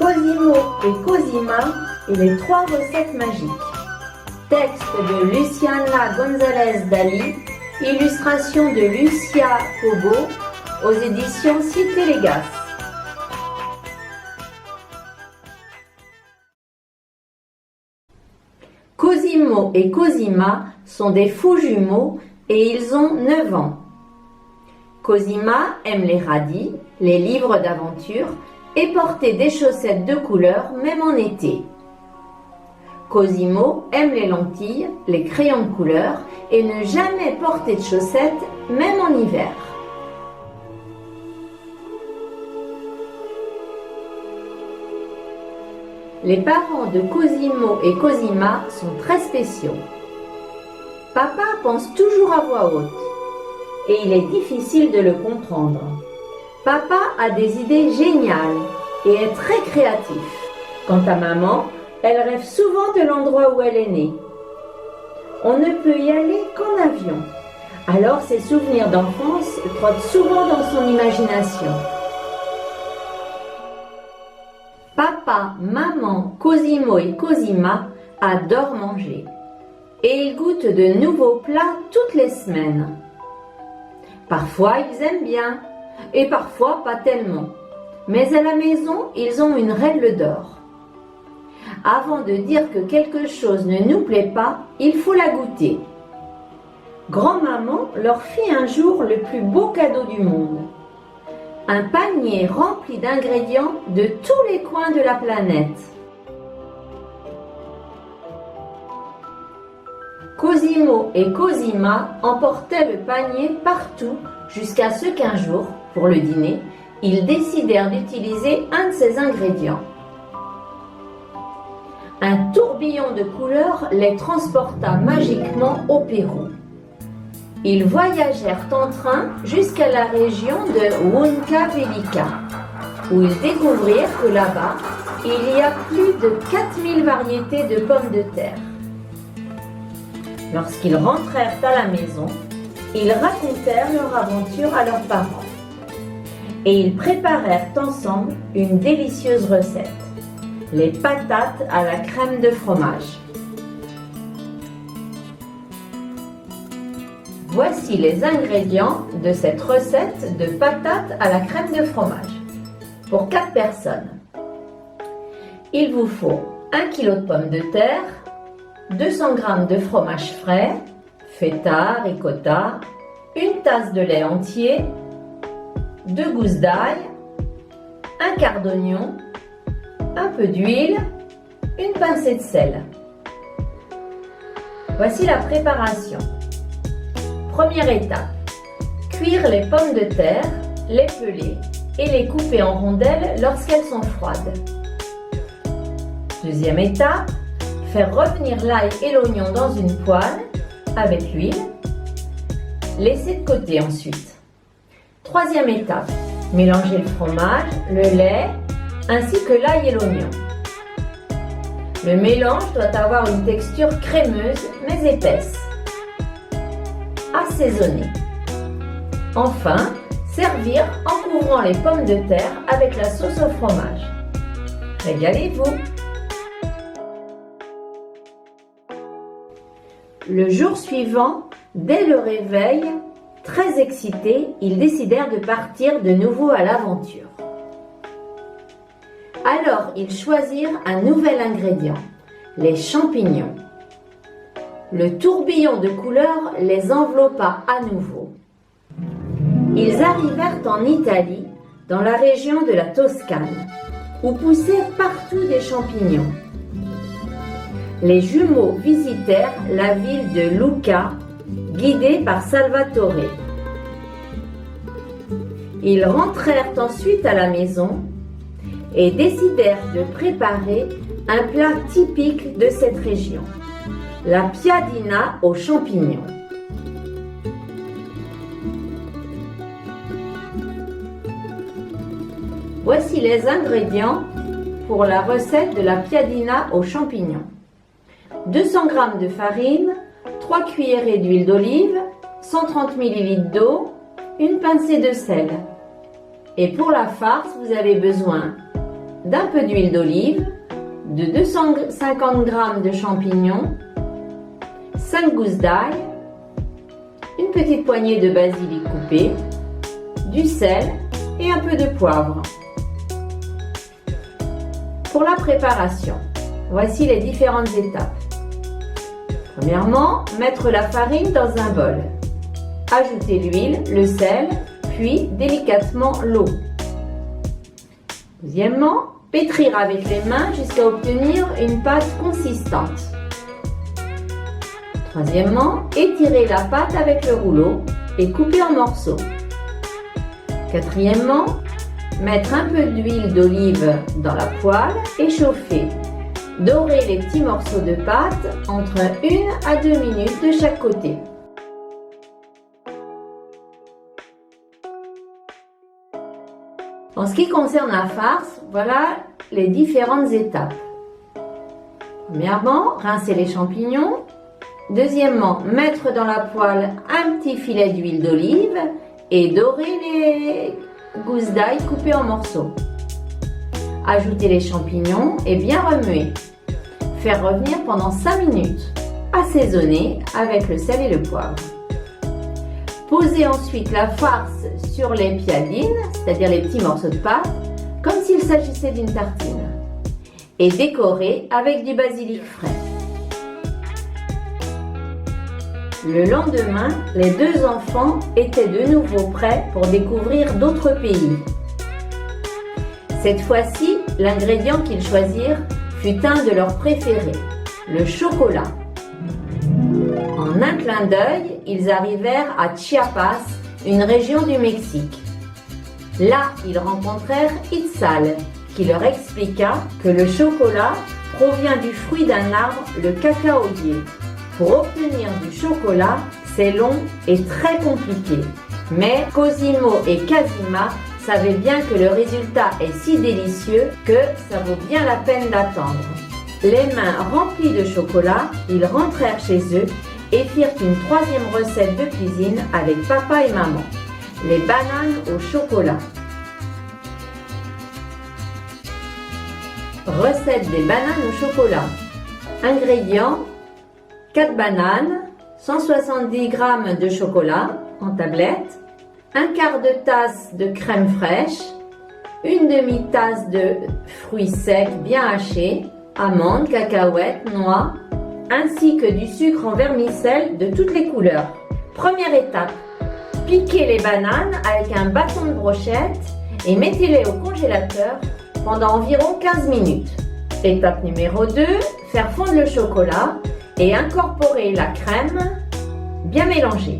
Cosimo et Cosima et les 3 recettes magiques. Texte de Luciana González Dali, illustration de Lucia Cobo aux éditions Cité Légas. Cosimo et Cosima sont des faux jumeaux et ils ont 9 ans. Cosima aime les radis, les livres d'aventure et porter des chaussettes de couleur même en été. Cosimo aime les lentilles, les crayons de couleur et ne jamais porter de chaussettes même en hiver. Les parents de Cosimo et Cosima sont très spéciaux. Papa pense toujours à voix haute et il est difficile de le comprendre. Papa a des idées géniales et est très créatif. Quant à maman, elle rêve souvent de l'endroit où elle est née. On ne peut y aller qu'en avion. Alors ses souvenirs d'enfance trottent souvent dans son imagination. Papa, maman, Cosimo et Cosima adorent manger. Et ils goûtent de nouveaux plats toutes les semaines. Parfois ils aiment bien et parfois pas tellement. Mais à la maison, ils ont une règle d'or. Avant de dire que quelque chose ne nous plaît pas, il faut la goûter. Grand-maman leur fit un jour le plus beau cadeau du monde. Un panier rempli d'ingrédients de tous les coins de la planète. Cosimo et Cosima emportaient le panier partout jusqu'à ce qu'un jour, pour le dîner, ils décidèrent d'utiliser un de ces ingrédients. Un tourbillon de couleurs les transporta magiquement au Pérou. Ils voyagèrent en train jusqu'à la région de Huancavelica, où ils découvrirent que là-bas, il y a plus de 4000 variétés de pommes de terre. Lorsqu'ils rentrèrent à la maison, ils racontèrent leur aventure à leurs parents. Et ils préparèrent ensemble une délicieuse recette, les patates à la crème de fromage. Voici les ingrédients de cette recette de patates à la crème de fromage. Pour 4 personnes, il vous faut 1 kg de pommes de terre, 200 g de fromage frais, feta, ricotta, une tasse de lait entier, 2 gousses d'ail, un quart d'oignon, un peu d'huile, une pincée de sel. Voici la préparation. Première étape, cuire les pommes de terre, les peler et les couper en rondelles lorsqu'elles sont froides. Deuxième étape, faire revenir l'ail et l'oignon dans une poêle avec l'huile. Laisser de côté ensuite. Troisième étape, mélanger le fromage, le lait ainsi que l'ail et l'oignon. Le mélange doit avoir une texture crémeuse mais épaisse. Assaisonner. Enfin, servir en couvrant les pommes de terre avec la sauce au fromage. Régalez-vous! Le jour suivant, dès le réveil, très excités, ils décidèrent de partir de nouveau à l'aventure. Alors, ils choisirent un nouvel ingrédient, les champignons. Le tourbillon de couleurs les enveloppa à nouveau. Ils arrivèrent en Italie, dans la région de la Toscane, où poussaient partout des champignons. Les jumeaux visitèrent la ville de Lucca, guidés par Salvatore. Ils rentrèrent ensuite à la maison et décidèrent de préparer un plat typique de cette région, la piadina aux champignons. Voici les ingrédients pour la recette de la piadina aux champignons. 200 g de farine, 3 cuillerées d'huile d'olive, 130 ml d'eau, une pincée de sel. Et pour la farce, vous avez besoin d'un peu d'huile d'olive, de 250 g de champignons, 5 gousses d'ail, une petite poignée de basilic coupé, du sel et un peu de poivre. Pour la préparation, voici les différentes étapes. Premièrement, mettre la farine dans un bol. Ajouter l'huile, le sel, puis délicatement l'eau. Deuxièmement, pétrir avec les mains jusqu'à obtenir une pâte consistante. Troisièmement, étirer la pâte avec le rouleau et couper en morceaux. Quatrièmement, mettre un peu d'huile d'olive dans la poêle et chauffer. Dorer les petits morceaux de pâte entre 1 à 2 minutes de chaque côté. En ce qui concerne la farce, voilà les différentes étapes. Premièrement, rincer les champignons. Deuxièmement, mettre dans la poêle un petit filet d'huile d'olive et dorer les gousses d'ail coupées en morceaux. Ajouter les champignons et bien remuer. Faire revenir pendant 5 minutes. Assaisonner avec le sel et le poivre. Poser ensuite la farce sur les piadines, c'est-à-dire les petits morceaux de pâte, comme s'il s'agissait d'une tartine. Et décorer avec du basilic frais. Le lendemain, les deux enfants étaient de nouveau prêts pour découvrir d'autres pays. Cette fois-ci, l'ingrédient qu'ils choisirent fut un de leurs préférés, le chocolat. En un clin d'œil, ils arrivèrent à Chiapas, une région du Mexique. Là, ils rencontrèrent Itzal, qui leur expliqua que le chocolat provient du fruit d'un arbre, le cacaoyer. Pour obtenir du chocolat, c'est long et très compliqué. Mais Cosimo et Casima savaient bien que le résultat est si délicieux que ça vaut bien la peine d'attendre. Les mains remplies de chocolat, ils rentrèrent chez eux et firent une troisième recette de cuisine avec papa et maman. Les bananes au chocolat. Recette des bananes au chocolat. Ingrédients: 4 bananes, 170 g de chocolat en tablette, un quart de tasse de crème fraîche, une demi-tasse de fruits secs bien hachés, amandes, cacahuètes, noix, ainsi que du sucre en vermicelle de toutes les couleurs. Première étape, piquez les bananes avec un bâton de brochette et mettez-les au congélateur pendant environ 15 minutes. Étape numéro 2, faire fondre le chocolat et incorporer la crème bien mélangée.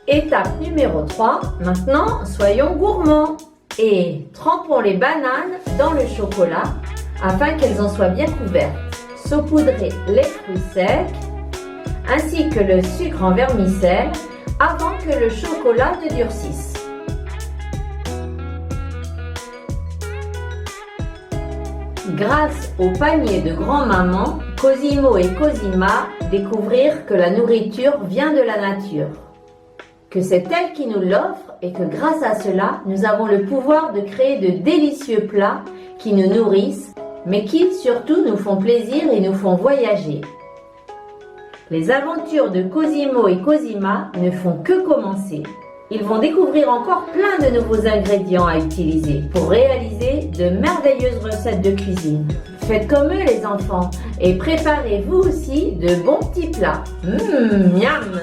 Étape numéro 3, maintenant soyons gourmands et trempons les bananes dans le chocolat afin qu'elles en soient bien couvertes. Saupoudrez les fruits secs ainsi que le sucre en vermicelle avant que le chocolat ne durcisse. Grâce au panier de grand-maman, Cosimo et Cosima découvrirent que la nourriture vient de la nature, que c'est elle qui nous l'offre et que grâce à cela, nous avons le pouvoir de créer de délicieux plats qui nous nourrissent, mais qui surtout nous font plaisir et nous font voyager. Les aventures de Cosimo et Cosima ne font que commencer. Ils vont découvrir encore plein de nouveaux ingrédients à utiliser pour réaliser de merveilleuses recettes de cuisine. Faites comme eux les enfants et préparez vous aussi de bons petits plats. Miam!